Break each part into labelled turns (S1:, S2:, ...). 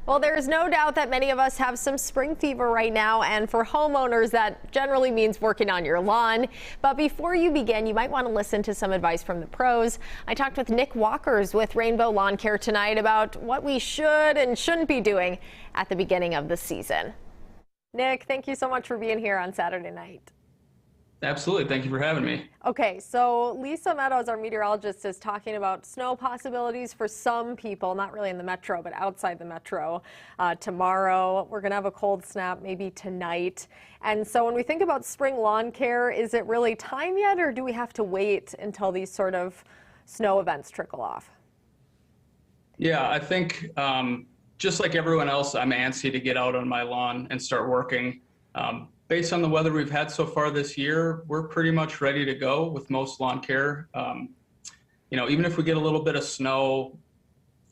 S1: Well, there's no doubt that many of us have some spring fever right now, and for homeowners, that generally means working on your lawn. But before you begin, you might want to listen to some advice from the pros. I talked with Nick Walkers with Rainbow Lawn Care tonight about what we should and shouldn't be doing at the beginning of the season. Nick, thank you so much for being here on Saturday night.
S2: Absolutely. Thank you for having me.
S1: Okay, so Lisa Meadows, our meteorologist, is talking about snow possibilities for some people, not really in the metro, but outside the metro. Tomorrow, we're going to have a cold snap, maybe tonight. And so when we think about spring lawn care, is it really time yet, or do we have to wait until these sort of snow events trickle off?
S2: Yeah, I think just like everyone else, I'm antsy to get out on my lawn and start working. Based on the weather we've had so far this year, we're pretty much ready to go with most lawn care. Even if we get a little bit of snow,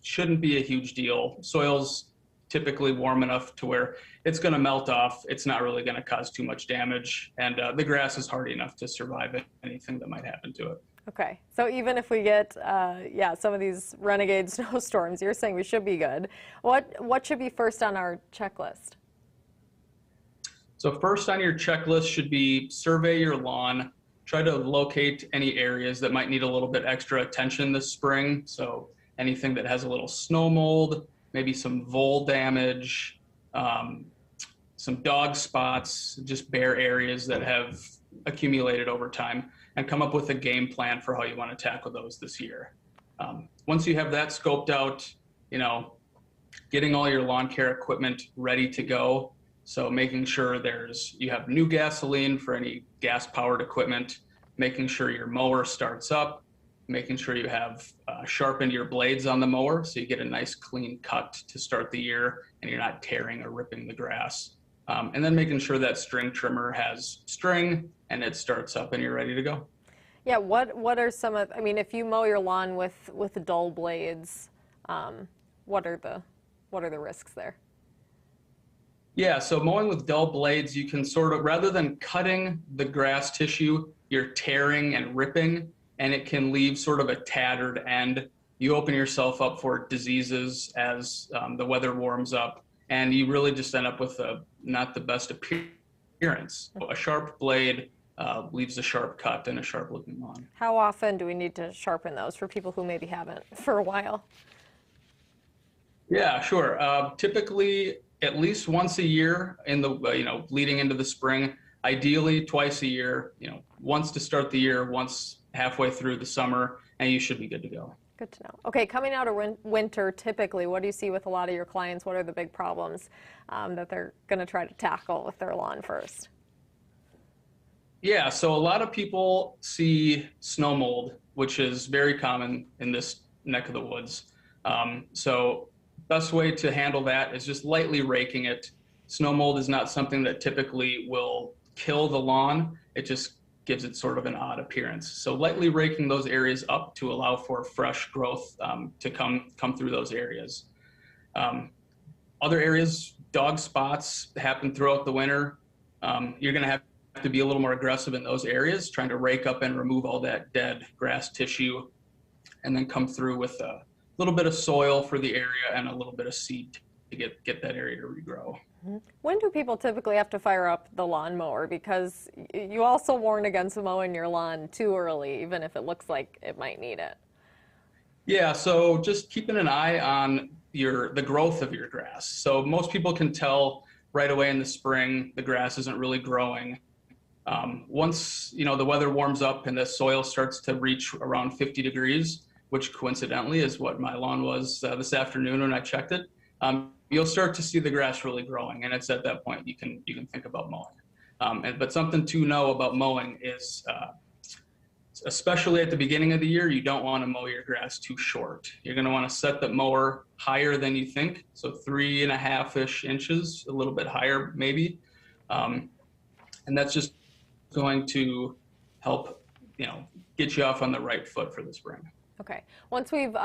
S2: shouldn't be a huge deal. Soil's typically warm enough to where it's going to melt off. It's not really going to cause too much damage, and the grass is hardy enough to survive anything that might happen to it.
S1: Okay, so even if we get, some of these renegade snowstorms, you're saying we should be good. What should be first on our checklist?
S2: So first on your checklist should be survey your lawn. Try to locate any areas that might need a little bit extra attention this spring. So anything that has a little snow mold, maybe some vole damage, some dog spots, just bare areas that have accumulated over time, and come up with a game plan for how you want to tackle those this year. Once you have that scoped out, getting all your lawn care equipment ready to go. So making sure you have new gasoline for any gas-powered equipment, making sure your mower starts up, making sure you have sharpened your blades on the mower so you get a nice clean cut to start the year and you're not tearing or ripping the grass. And then making sure that string trimmer has string and it starts up and you're ready to go.
S1: Yeah, what are some of, if you mow your lawn with dull blades, what are the risks there?
S2: Yeah, so mowing with dull blades, you can sort of, rather than cutting the grass tissue, you're tearing and ripping, and it can leave sort of a tattered end. You open yourself up for diseases as the weather warms up, and you really just end up with not the best appearance. A sharp blade leaves a sharp cut and a sharp looking lawn.
S1: How often do we need to sharpen those for people who maybe haven't for a while?
S2: Yeah, sure. Typically, at least once a year in the leading into the spring, ideally twice a year, once to start the year, once halfway through the summer, and you should be good to go.
S1: Good to know. Okay, coming out of winter, typically, what do you see with a lot of your clients? What are the big problems that they're going to try to tackle with their lawn first?
S2: Yeah, so a lot of people see snow mold, which is very common in this neck of the woods. So best way to handle that is just lightly raking it. Snow mold is not something that typically will kill the lawn. It just gives it sort of an odd appearance. So lightly raking those areas up to allow for fresh growth to come through those areas. Other areas, dog spots happen throughout the winter. You're going to have to be a little more aggressive in those areas, trying to rake up and remove all that dead grass tissue, and then come through with a little bit of soil for the area and a little bit of seed to get that area to regrow.
S1: When do people typically have to fire up the lawnmower? Because you also warn against mowing your lawn too early, even if it looks like it might need it.
S2: Yeah, so just keeping an eye on the growth of your grass. So most people can tell right away in the spring the grass isn't really growing. Once the weather warms up and the soil starts to reach around 50 degrees, which coincidentally is what my lawn was this afternoon when I checked it, you'll start to see the grass really growing, and it's at that point you can think about mowing. But something to know about mowing is, especially at the beginning of the year, you don't want to mow your grass too short. You're going to want to set the mower higher than you think, so 3.5-ish inches, a little bit higher maybe, and that's just going to help get you off on the right foot for the spring.
S1: Okay. Once we've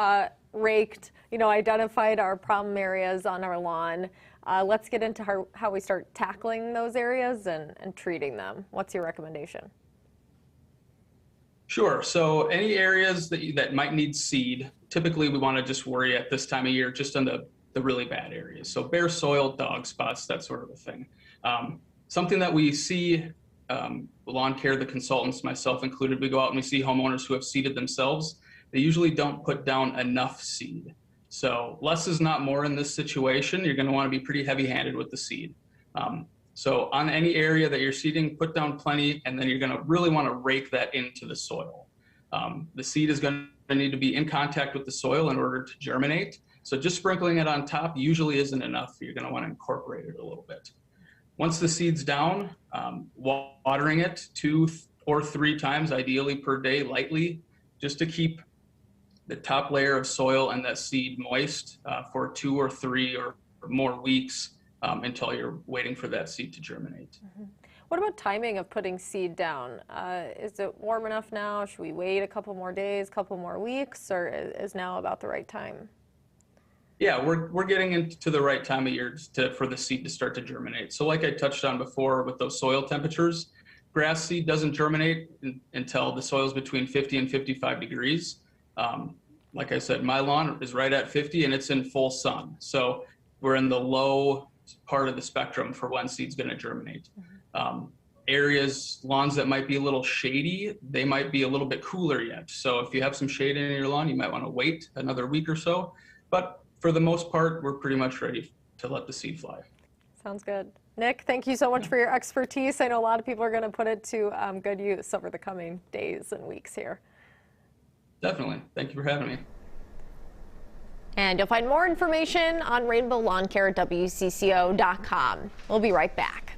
S1: raked, identified our problem areas on our lawn, let's get into how we start tackling those areas and treating them. What's your recommendation?
S2: Sure. So any areas that might need seed, typically we want to just worry at this time of year just on the the really bad areas. So bare soil, dog spots, that sort of a thing. Something that we see, Lawncare, the consultants, myself included, we go out and we see homeowners who have seeded themselves. They usually don't put down enough seed. So less is not more in this situation. You're going to want to be pretty heavy-handed with the seed. So on any area that you're seeding, put down plenty, and then you're going to really want to rake that into the soil. The seed is going to need to be in contact with the soil in order to germinate. So just sprinkling it on top usually isn't enough. You're going to want to incorporate it a little bit. Once the seed's down, watering it 2 or 3 times, ideally per day, lightly, just to keep the top layer of soil and that seed moist for 2 or 3 or more weeks until you're waiting for that seed to germinate.
S1: Mm-hmm. What about timing of putting seed down? Is it warm enough now? Should we wait a couple more days, couple more weeks, or is now about the right time?
S2: Yeah, we're getting into the right time of year for the seed to start to germinate. So like I touched on before with those soil temperatures, grass seed doesn't germinate until the soil is between 50 and 55 degrees. Like I said, my lawn is right at 50 and it's in full sun. So we're in the low part of the spectrum for when seed's going to germinate. Lawns that might be a little shady, they might be a little bit cooler yet. So if you have some shade in your lawn, you might want to wait another week or so. But for the most part, we're pretty much ready to let the seed fly.
S1: Sounds good. Nick, thank you so much for your expertise. I know a lot of people are going to put it to good use over the coming days and weeks here.
S2: Definitely. Thank you for having me.
S1: And you'll find more information on Rainbow Lawn Care at WCCO.com. We'll be right back.